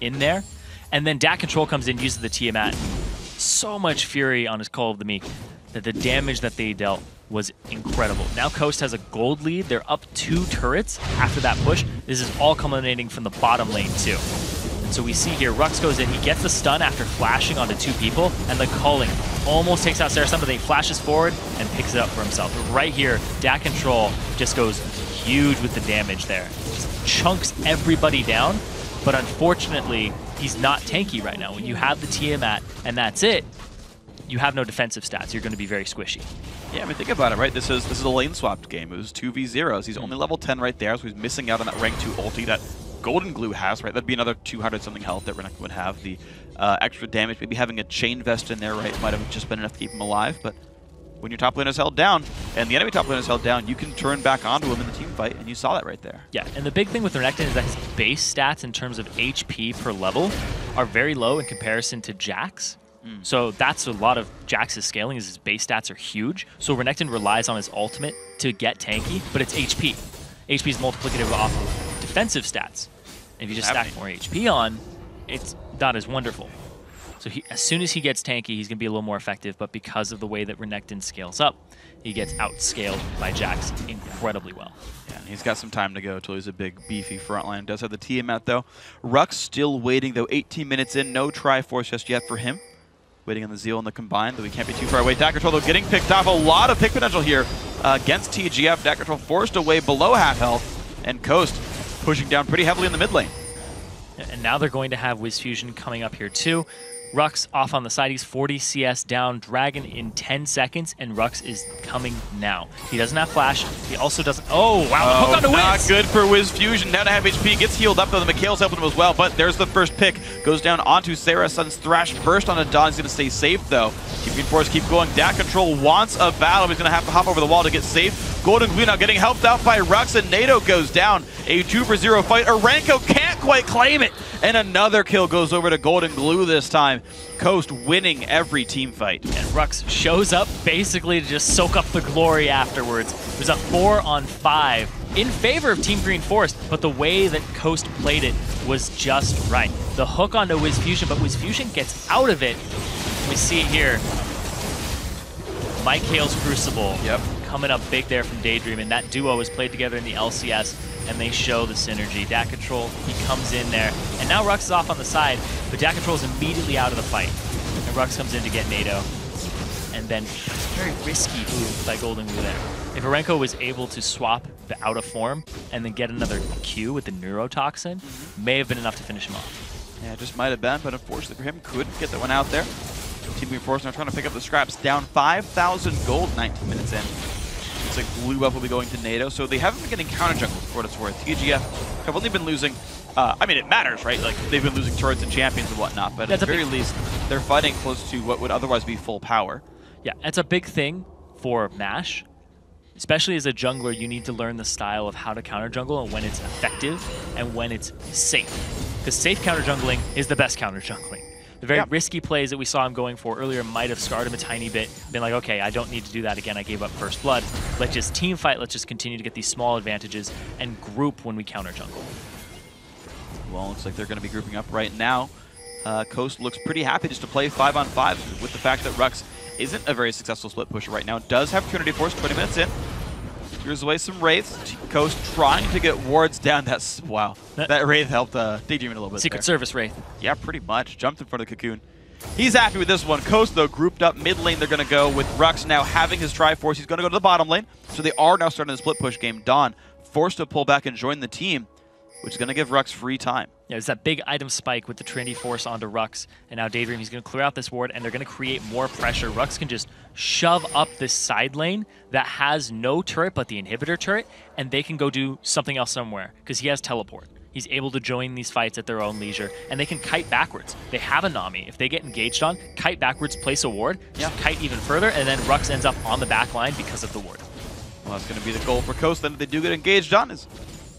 in there. And then DAC Control comes in, uses the Tiamat. So much fury on his Call of the Meek that the damage that they dealt was incredible. Now Coast has a gold lead. They're up 2 turrets after that push. This is all culminating from the bottom lane too. So we see here, Rux goes in, he gets the stun after flashing onto 2 people, and the culling almost takes out Sarasun, but then he flashes forward and picks it up for himself. But right here, DAC Control just goes huge with the damage there. Just chunks everybody down, but unfortunately, he's not tanky right now. When you have the Tiamat and that's it, you have no defensive stats. You're going to be very squishy. Yeah, I mean, think about it, right? This is a lane swapped game. It was 2v0s. He's only level 10 right there, so he's missing out on that rank 2 ulti that Golden Glue has, right? That'd be another 200-something health that Renekton would have. The extra damage, maybe having a chain vest in there, right, might have just been enough to keep him alive. But when your top lane is held down, and the enemy top lane is held down, you can turn back onto him in the team fight, and you saw that right there. Yeah, and the big thing with Renekton is that his base stats in terms of HP per level are very low in comparison to Jax. So that's a lot of Jax's scaling, is his base stats are huge. So Renekton relies on his ultimate to get tanky, but it's HP. HP is multiplicative off of defensive stats. And if you just stack more HP on, it's not as wonderful. So as soon as he gets tanky, he's going to be a little more effective, but because of the way that Renekton scales up, he gets outscaled by Jax incredibly well. Yeah, and he's got some time to go until he's a big, beefy frontline. Does have the Tiamat, though. Rux still waiting, though, 18 minutes in. No Triforce just yet for him. Waiting on the Zeal and the Combine, though he can't be too far away. DAC Control, though, getting picked off. A lot of pick potential here against TGF. DAC Control forced away below half health, and Coast pushing down pretty heavily in the mid lane. And now they're going to have WizFusion coming up here, too. Rux off on the side. He's 40 CS down. Dragon in 10 seconds, and Rux is coming now. He doesn't have flash. He also doesn't... Oh, wow. The hook on the Wiz. Not good for WizFusion. Now to have HP. Gets healed up, though. The Mikhail's helping him as well, but there's the first pick. Goes down onto Sarasun's Thrash. Burst onto Dawn. He's going to stay safe, though. Team Green Forest keep going. DAC Control wants a battle. He's going to have to hop over the wall to get safe. Golden Glue now getting helped out by Rux, and NATO goes down. A 2-for-0 fight. Arenko can't quite claim it. And another kill goes over to Golden Glue this time. Coast winning every team fight. And Rux shows up basically to just soak up the glory afterwards. It was a 4-on-5 in favor of Team Green Forest, but the way that Coast played it was just right. The hook onto WizFusion, but WizFusion gets out of it. We see it here. Mike Hale's Crucible. Yep. Coming up big there from Daydream, and that duo was played together in the LCS, and they show the synergy. Dat Control, he comes in there, and now Rux is off on the side, but Dat Control is immediately out of the fight. And Rux comes in to get NATO. And then very risky move by Golden Glue there. If Arenko was able to swap the out of form and then get another Q with the Neurotoxin, may have been enough to finish him off. Yeah, it just might have been, but unfortunately for him, couldn't get that one out there. Team Green Force now trying to pick up the scraps. Down 5,000 gold 19 minutes in. Looks like Blue Buff will be going to NATO, so they haven't been getting counter jungles for what it's worth. TGF have only been losing, I mean, it matters, right? Like, they've been losing turrets and champions and whatnot, but at the very least, they're fighting close to what would otherwise be full power. Yeah, it's a big thing for MASH. Especially as a jungler, you need to learn the style of how to counter jungle and when it's effective and when it's safe. Because safe counter jungling is the best counter jungling. The very risky plays that we saw him going for earlier might have scarred him a tiny bit, been like, okay, I don't need to do that again, I gave up first blood. Let's just team fight, let's just continue to get these small advantages and group when we counter jungle. Well, looks like they're going to be grouping up right now. Coast looks pretty happy just to play 5-on-5 with the fact that Rux isn't a very successful split pusher right now. Does have Trinity Force 20 minutes in. Clears away some Wraiths. Coast trying to get wards down. That's, wow. That Wraith helped Daydream a little bit Secret Service Wraith. Yeah, pretty much. Jumped in front of the Cocoon. He's happy with this one. Coast, though, grouped up mid lane. They're going to go with Rux now having his Triforce. He's going to go to the bottom lane. So they are now starting the split push game. Dawn forced to pull back and join the team, which is going to give Rux free time. Yeah, it's that big item spike with the Trinity Force onto Rux, and now Daydream, he's going to clear out this ward, and they're going to create more pressure. Rux can just shove up this side lane that has no turret but the inhibitor turret, and they can go do something else somewhere, because he has teleport. He's able to join these fights at their own leisure, and they can kite backwards. They have a Nami. If they get engaged on, kite backwards, place a ward, just kite even further, and then Rux ends up on the back line because of the ward. Well, that's going to be the goal for Coast. Then if they do get engaged on, is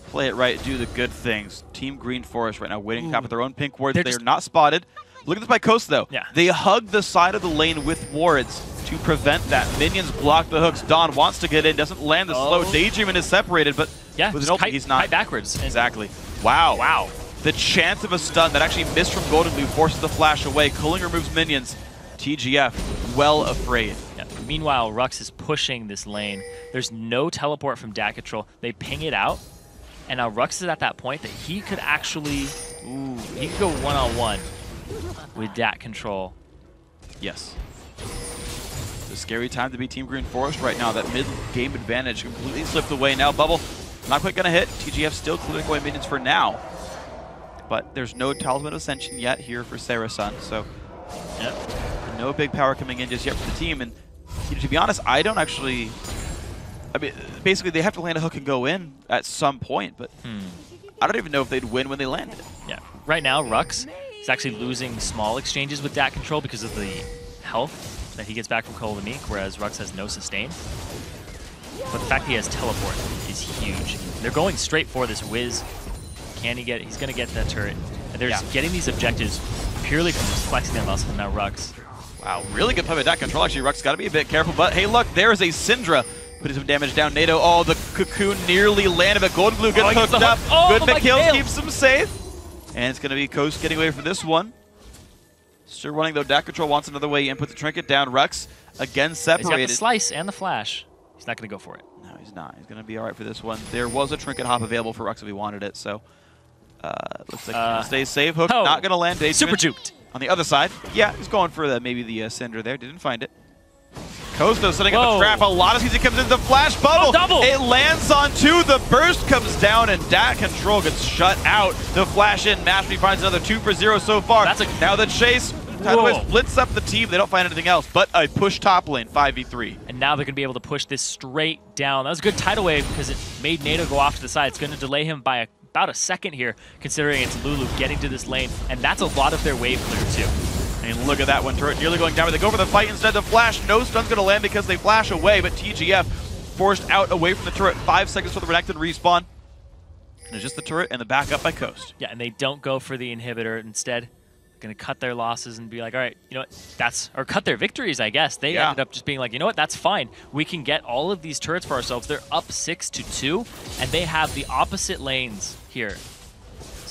play it right, do the good things. Team Green Forest right now waiting to top with their own pink wards. They are not spotted. Look at this by Coast, though. Yeah. They hug the side of the lane with wards to prevent that. Minions block the hooks. Dawn wants to get in, doesn't land the slow. Daydream is separated, but with an ult, he's not. Kite backwards. Exactly. Wow. Wow. The chance of a stun that actually missed from Golden Glue forces the flash away. Cooling removes minions. TGF well afraid. Yeah. Meanwhile, Rux is pushing this lane. There's no teleport from Dat Control. They ping it out. And now Rux is at that point that he could actually, he could go one-on-one with Dat Control. Yes. It's a scary time to be Team Green Forest right now. That mid-game advantage completely slipped away. Now Bubble not quite going to hit. TGF still clearing away minions for now. But there's no Talisman Ascension yet here for Sarasun, so no big power coming in just yet for the team. And to be honest, I don't actually... I mean, basically, they have to land a hook and go in at some point, but I don't even know if they'd win when they landed. Yeah. Right now, Rux is actually losing small exchanges with Dat Control because of the health that he gets back from Cold and Meek, whereas Rux has no sustain. But the fact he has teleport is huge. They're going straight for this Wiz. Can he get it? He's going to get that turret. And they're just getting these objectives purely from just flexing their muscle. Now Rux. Wow, really good play by Dat Control. Actually, Rux got to be a bit careful, but hey, look, there's a Syndra. Putting some damage down. NATO, the Cocoon nearly landed, but Golden Glue gets hooked up. Good McKill keeps him safe. And it's going to be Coast getting away from this one. Still running, though. Dat Control wants another way in. Put the trinket down. Rux, again, separated. He's got the slice and the flash. He's not going to go for it. No, he's not. He's going to be all right for this one. There was a trinket hop available for Rux if he wanted it, so looks like he's going to stay safe. Hook not going to land. Super juked. On the other side. Yeah, he's going for maybe the Cinder there. Didn't find it. Costo setting up a trap. A lot of season comes into the flash bubble. It lands on two. The burst comes down, and Dat Control gets shut out. The flash in. Mastery finds another 2 for 0 so far. Now the chase splits up the team. They don't find anything else but a push top lane, 5v3. And now they're going to be able to push this straight down. That was a good tidal wave because it made NATO go off to the side. It's going to delay him by about a second here, considering it's Lulu getting to this lane. And that's a lot of their wave clear, too. And look at that one turret nearly going down, but they go for the fight instead. The flash, no stun's going to land because they flash away, but TGF forced out away from the turret. 5 seconds for the Renekton respawn. And it's just the turret and the backup by Coast. Yeah, and they don't go for the inhibitor. Instead, going to cut their losses and be like, all right, you know what, or cut their victories, I guess. They ended up just being like, you know what, that's fine. We can get all of these turrets for ourselves. They're up 6-2, and they have the opposite lanes here.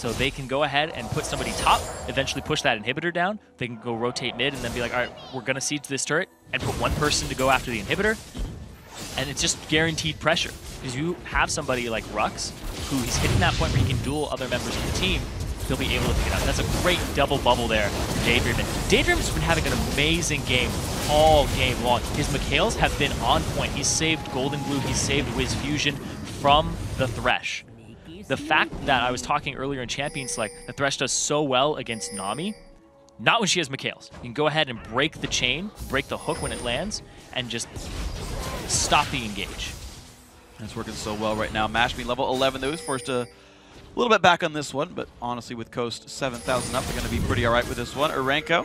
So they can go ahead and put somebody top, eventually push that inhibitor down. They can go rotate mid and then be like, all right, we're going to siege this turret and put one person to go after the inhibitor. And it's just guaranteed pressure. Because you have somebody like Rux, who he's hitting that point where he can duel other members of the team, he'll be able to pick it up. That's a great double bubble there from Daydream. And Daydream's been having an amazing game all game long. His Mikhails have been on point. He's saved Golden Glue, he's saved Wiz Fusion from the Thresh. The fact that I was talking earlier in Champions, like the Thresh does so well against Nami, not when she has Mikhails. You can go ahead and break the chain, break the hook when it lands, and just stop the engage. It's working so well right now. Mash being level 11, though, is forced a little bit back on this one, but honestly, with Coast 7,000 up, they're going to be pretty all right with this one. Urenko,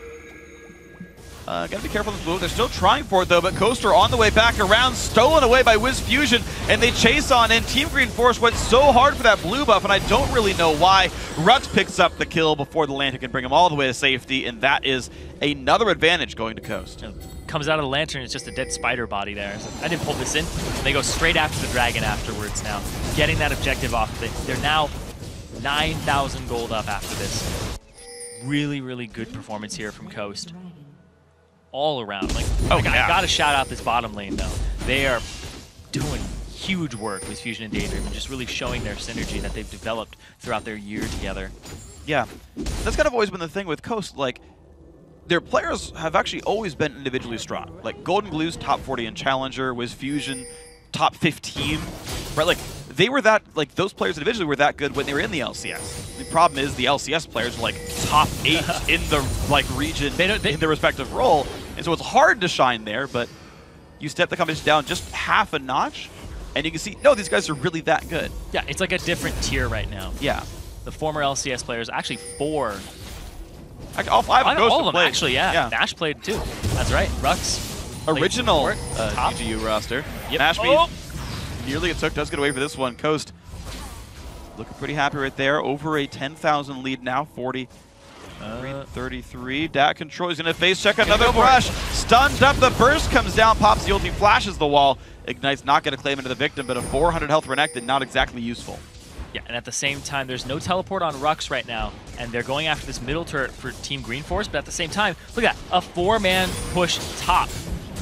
got to be careful with this move. They're still trying for it, though, but Coaster on the way back around, stolen away by Wiz Fusion, and they chase on in. Team Green Force went so hard for that blue buff, and I don't really know why. Rux picks up the kill before the Lantern can bring him all the way to safety, and that is another advantage going to Coast. Comes out of the Lantern, it's just a dead spider body there. So I didn't pull this in. And they go straight after the dragon afterwards now, getting that objective off of it. They're now 9,000 gold up after this. Really, really good performance here from Coast. All around. Like, I gotta shout out this bottom lane though. They are doing huge work with Fusion and Daydream and just really showing their synergy that they've developed throughout their year together. Yeah, that's kind of always been the thing with Coast. Like, their players have actually always been individually strong. Like Golden Glue's top 40 in Challenger, Wiz Fusion top 15, right? Like they were that, like those players individually were that good when they were in the LCS. The problem is the LCS players are like top 8 in the like region in their respective role, and so it's hard to shine there. But you step the competition down just half a notch, and you can see, no, these guys are really that good. Yeah, it's like a different tier right now. Yeah, the former LCS players, actually 4. All 5 of Ghost all of them, played. actually, yeah. Nash played too. That's right. Rux. Original TGU roster. Yep. Nash nearly it took. Does get away for this one. Coast looking pretty happy right there. Over a 10,000 lead now. 40. 33. Dat control. He's going to face check another rush. Stunned up. The burst comes down. Pops the ulti. Flashes the wall. Ignite's not going to claim into the victim, but a 400 health Renekton, not exactly useful. Yeah, and at the same time, there's no teleport on Rux right now, and they're going after this middle turret for Team Green Force, but at the same time, look at that, a 4-man push top.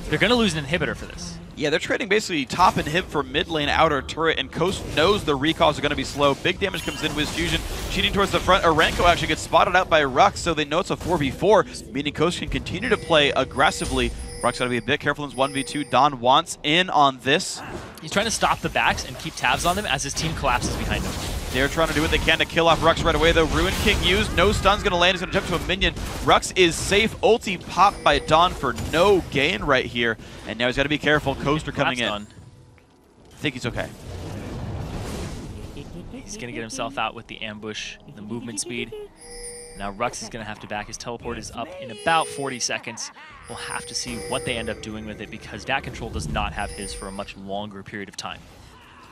They're going to lose an inhibitor for this. Yeah, they're trading basically top inhib for mid lane outer turret, and Coast knows the recalls are going to be slow. Big damage comes in with Fusion, cheating towards the front. Urenko actually gets spotted out by Rux, so they know it's a 4v4, meaning Coast can continue to play aggressively. Rux got to be a bit careful in his 1v2. Don wants in on this. He's trying to stop the backs and keep tabs on them as his team collapses behind him. They're trying to do what they can to kill off Rux right away, though. Ruin King used. No stun's going to land. He's going to jump to a minion. Rux is safe. Ulti popped by Don for no gain right here. And now he's got to be careful. Coaster coming in. I think he's okay. He's going to get himself out with the ambush, the movement speed. Now Rux is going to have to back. His teleport is up in about 40 seconds. We'll have to see what they end up doing with it because Dat Control does not have his for a much longer period of time.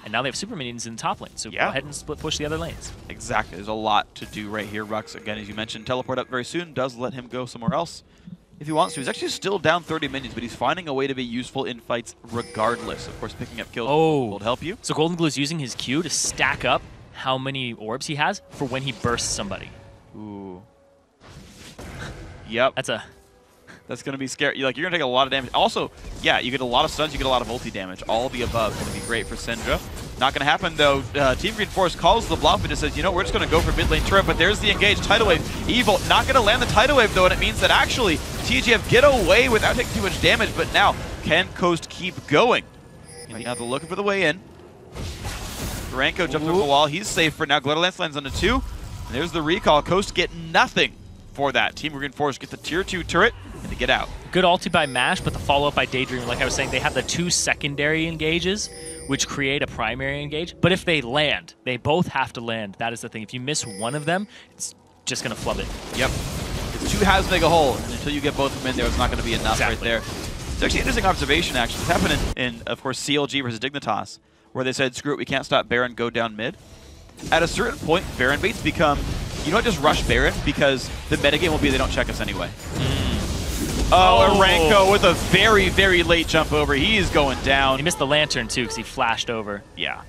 And now they have super minions in the top lane, so go ahead and split push the other lanes. Exactly. There's a lot to do right here. Rux, again, as you mentioned, teleport up very soon. Does let him go somewhere else if he wants to. He's actually still down 30 minions, but he's finding a way to be useful in fights regardless. Of course, picking up kills will help you. So Golden Glue is using his Q to stack up how many orbs he has for when he bursts somebody. Ooh. Yep. That's going to be scary. You're going to take a lot of damage. Also, yeah, you get a lot of stuns, you get a lot of ulti damage. All of the above going to be great for Syndra. Not going to happen, though. Team Green Force calls the bluff and just says, you know, we're just going to go for mid lane turret, but there's the engage. Tidal Wave. Evil not going to land the Tidal Wave, though, and it means that actually TGF get away without taking too much damage, but now can Coast keep going? Right now they're looking for the way in. Urenko jumps over the wall. He's safe for now. Glitterlance lands on the 2. And there's the recall. Coast get nothing for that. Team Green Force get the tier 2 turret and to get out. Good ulti by Mash, but the follow-up by Daydream, like I was saying, they have the 2 secondary engages, which create a primary engage. But if they land, they both have to land. That is the thing. If you miss one of them, it's just going to flub it. Yep. It's 2 halves make a hole, and until you get both of them in there, it's not going to be enough right there. It's actually an interesting observation, actually. It's happened in, of course, CLG versus Dignitas, where they said, screw it, we can't stop Baron, go down mid. At a certain point, Baron baits become, you know what, just rush Baron, because the metagame will be they don't check us anyway. Oh, Urenko with a very, very late jump over. He is going down. He missed the Lantern, too, because he flashed over. Yeah.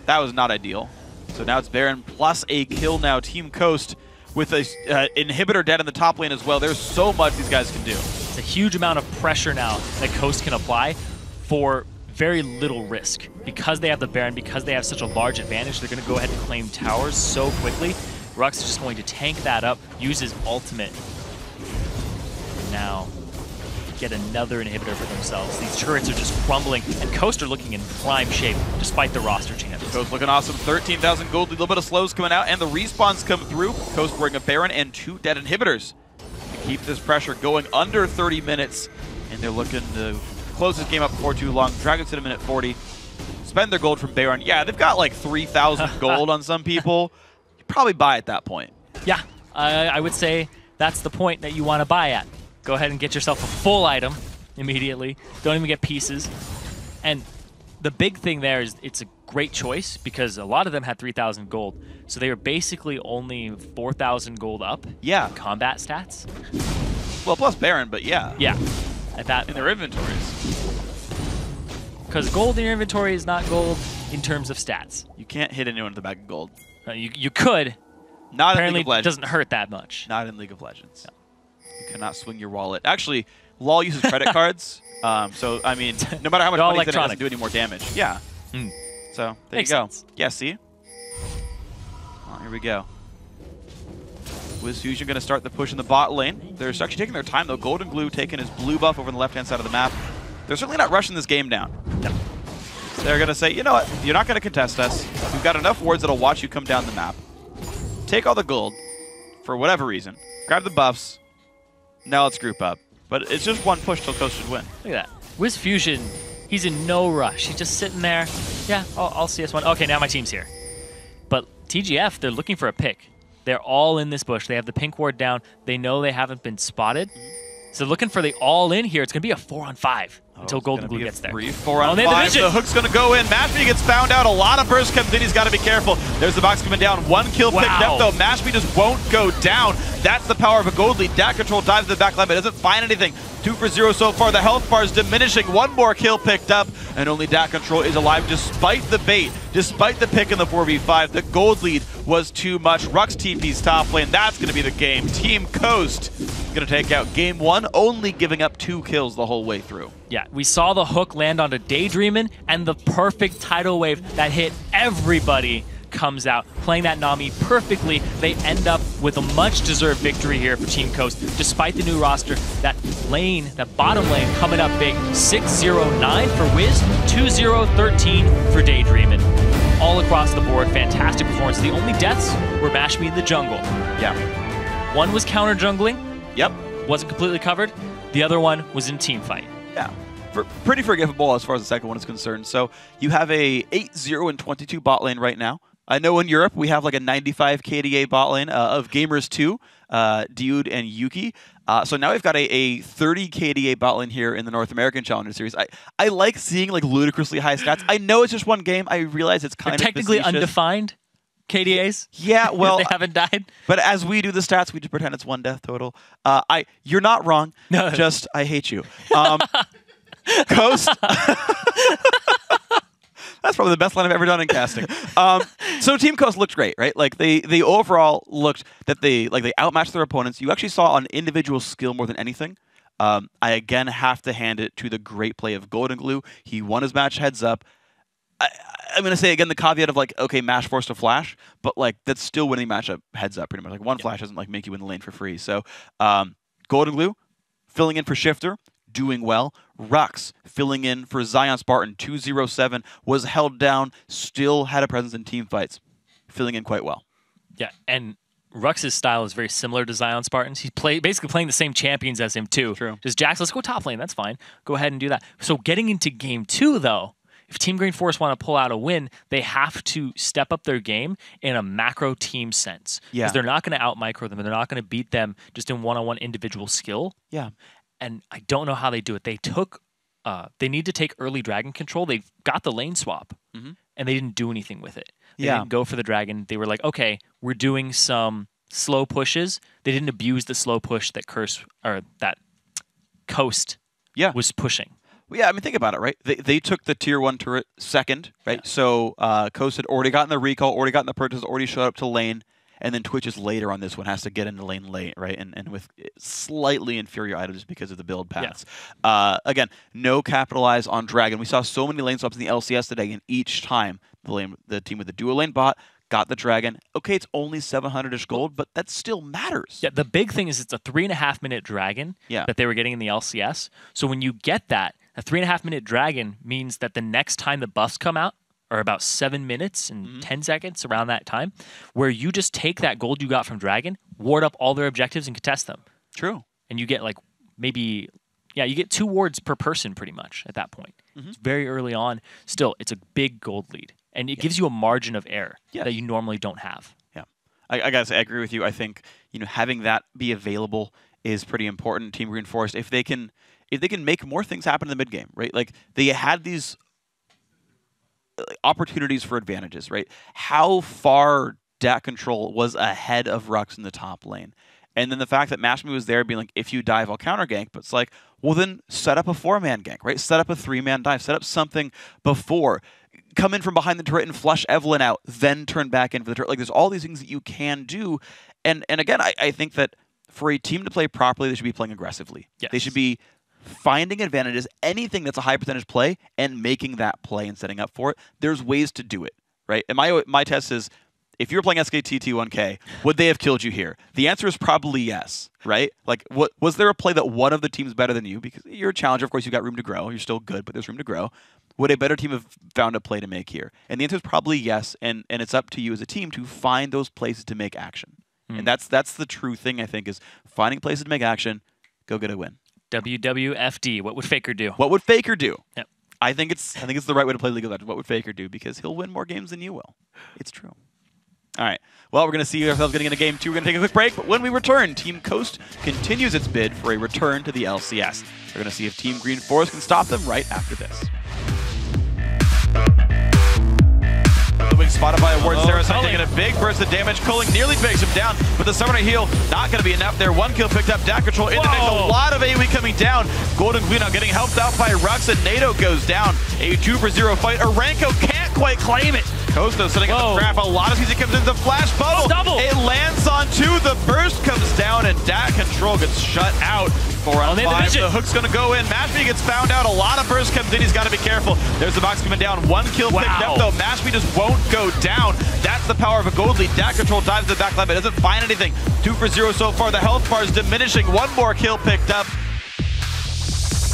That was not ideal. So now it's Baron plus a kill now. Team Coast with a inhibitor dead in the top lane as well. There's so much these guys can do. It's a huge amount of pressure now that Coast can apply for very little risk. Because they have the Baron, because they have such a large advantage, they're going to go ahead and claim towers so quickly. Rux is just going to tank that up, use his ultimate. And now get another inhibitor for themselves. These turrets are just crumbling, and Coast are looking in prime shape despite the roster changes. Coast looking awesome. 13,000 gold, a little bit of slows coming out, and the respawns come through. Coast wearing a Baron and 2 dead inhibitors to keep this pressure going under 30 minutes, and they're looking to close this game up before too long. Dragons hit a minute 40. Spend their gold from Baron. Yeah, they've got like 3,000 gold on some people. You probably buy at that point. Yeah, I would say that's the point that you want to buy at. Go ahead and get yourself a full item immediately. Don't even get pieces. And the big thing there is it's a great choice because a lot of them had 3,000 gold. So they were basically only 4,000 gold up. Yeah. Combat stats. Well, plus Baron, but yeah. Yeah. At that. In their inventories. Because gold in your inventory is not gold in terms of stats. You can't hit anyone with a bag of gold. You could. Not Apparently in League of Legends. It doesn't hurt that much. Not in League of Legends. No. You cannot swing your wallet. Actually, LoL uses credit cards. So, I mean, no matter how much money it doesn't do any more damage. Yeah. Mm. So, there Makes you go. sense. Yeah, see? Well, here we go. Wiz Fusion going to start the push in the bot lane. They're actually taking their time, though. Golden Glue taking his blue buff over on the left-hand side of the map. They're certainly not rushing this game down. No. So they're going to say, you know what? You're not going to contest us. We've got enough wards that'll watch you come down the map. Take all the gold for whatever reason. Grab the buffs. Now let's group up. But it's just one push till Coast should win. Look at that. Wiz Fusion, he's in no rush. He's just sitting there. Yeah, I'll CS1. Okay, now my team's here. But TGF, they're looking for a pick. They're all in this bush. They have the pink ward down. They know they haven't been spotted. So looking for the all-in here. It's going to be a 4-on-5 until Golden Glue gets there. 4-on-5. The hook's going to go in. Mashpee gets found out. A lot of burst comes in. He's got to be careful. There's the box coming down. 1 kill picked up, though. Mashpee just won't go down. That's the power of a gold lead. Dat Control dives to the back line, but doesn't find anything. 2 for 0 so far. The health bar is diminishing. 1 more kill picked up, and only Dat Control is alive despite the bait, despite the pick in the 4v5. The gold lead was too much. Rux TP's top lane. That's going to be the game. Team Coast going to take out game 1, only giving up 2 kills the whole way through. Yeah, we saw the hook land onto Daydreamin', and the perfect tidal wave that hit everybody comes out, playing that Nami perfectly. They end up with a much-deserved victory here for Team Coast, despite the new roster. That lane, that bottom lane, coming up big. 6-0-9 for Wiz, 2-0-13 for Daydreamin'. All across the board, fantastic performance. The only deaths were Mashpee in the jungle. Yeah. One was counter-jungling. Yep. Wasn't completely covered. The other one was in team fight. Yeah. Pretty forgivable as far as the second one is concerned. So you have a 8-0 and 22 bot lane right now. I know in Europe we have like a 95 KDA bot lane of Gamers 2, Dude and Yuki. So now we've got a 30 KDA bot lane here in the North American Challenger Series. I like seeing like ludicrously high stats. I know it's just one game. I realize it's kind of technically facetious. Undefined KDAs. Yeah, well, they haven't died. But as we do the stats, we just pretend it's 1 death total. You're not wrong. No. Just I hate you. Coast. That's probably the best line I've ever done in casting. So Team Coast looked great, right? Like they overall looked that they outmatched their opponents. You actually saw on individual skill more than anything. I again have to hand it to the great play of Golden Glue. He won his match heads up. I'm going to say again the caveat of like, okay, Mash forced a flash, but like that's still winning matchup heads up pretty much. Like one flash doesn't like make you win the lane for free. So Golden Glue filling in for Shifter, doing well. Rux filling in for Zion Spartan, 207, was held down, still had a presence in team fights, filling in quite well. Yeah, and Rux's style is very similar to Zion Spartan's. He's basically playing the same champions as him too. True. Just Jax, let's go top lane, that's fine. Go ahead and do that. So getting into game 2 though, if Team Green Forest want to pull out a win, they have to step up their game in a macro team sense. Yeah. Because they're not going to out-micro them, and they're not going to beat them just in one-on-one individual skill. Yeah. And I don't know how they do it. They need to take early dragon control. They've got the lane swap, and they didn't do anything with it. They didn't go for the dragon. They were like, okay, we're doing some slow pushes. They didn't abuse the slow push that Coast was pushing. Well, yeah, I mean, think about it, right? They took the tier 1 turret second, right? Yeah. So Coast had already gotten the recall, already gotten the purchase, already showed up to lane, and then Twitch is later on this one, has to get into lane late, right? And with slightly inferior items because of the build paths. Again, no capitalize on Dragon. We saw so many lane swaps in the LCS today, and each time the team with the dual lane bot got the Dragon. Okay, it's only 700-ish gold, but that still matters. Yeah, the big thing is it's a 3.5-minute Dragon that they were getting in the LCS. So when you get that, a 3.5-minute Dragon means that the next time the buffs come out are about 7 minutes and 10 seconds, around that time, where you just take that gold you got from Dragon, ward up all their objectives, and contest them. True. And you get like maybe, you get 2 wards per person pretty much at that point. It's very early on. Still, it's a big gold lead. And it gives you a margin of error that you normally don't have. Yeah. I gotta say, I agree with you. I think having that be available is pretty important. Team Green Forest, if they can make more things happen in the mid game, right? Like they had these opportunities for advantages, right? How far DAC Control was ahead of Rux in the top lane. And then the fact that Mashme was there being like, if you dive, I'll counter gank. But it's like, well, then set up a 4-man gank, right? Set up a 3-man dive. Set up something before. Come in from behind the turret and flush Evelyn out, then turn back in for the turret. Like, there's all these things that you can do. And again, I think that for a team to play properly, they should be playing aggressively. Yes. They should be finding advantages, anything that's a high percentage play, and making that play and setting up for it. There's ways to do it, right? And my test is, if you were playing SKT T1K, would they have killed you here? The answer is probably yes, right? Like, was there a play that one of the teams better than you? Because you're a challenger, of course, you've got room to grow. You're still good, but there's room to grow. Would a better team have found a play to make here? And the answer is probably yes, and it's up to you as a team to find those places to make action. And that's the true thing, I think, is finding places to make action, go get a win. WWFD, what would FLICKR do? What would FLICKR do? Yep. I think it's the right way to play League of Legends. What would FLICKR do? Because he'll win more games than you will. It's true. All right. Well, we're going to see ourselves getting into Game 2. We're going to take a quick break, but when we return, Team Coast continues its bid for a return to the LCS. We're going to see if Team Green Forest can stop them right after this. Being spotted by a ward, Saracen taking a big burst of damage. Culling nearly takes him down, but the summoner heal not going to be enough there. 1 kill picked up. DAC Control in the mix. A lot of AoE coming down. Golden Glue now getting helped out by Rux, and NATO goes down. A 2-for-0 fight. Aranko can't quite claim it. Costo setting up the trap. A lot of CST comes in. The flash bubble. It lands on 2. The burst comes down, and DAC Control gets shut out. 4 on 5. The hook's going to go in. Mashme gets found out. A lot of burst comes in. He's got to be careful. There's the box coming down. 1 kill picked up, though. Mashme just won't go down. That's the power of a gold lead. DAC Control dives to the back line, but doesn't find anything. 2-for-0 so far. The health bar is diminishing. 1 more kill picked up.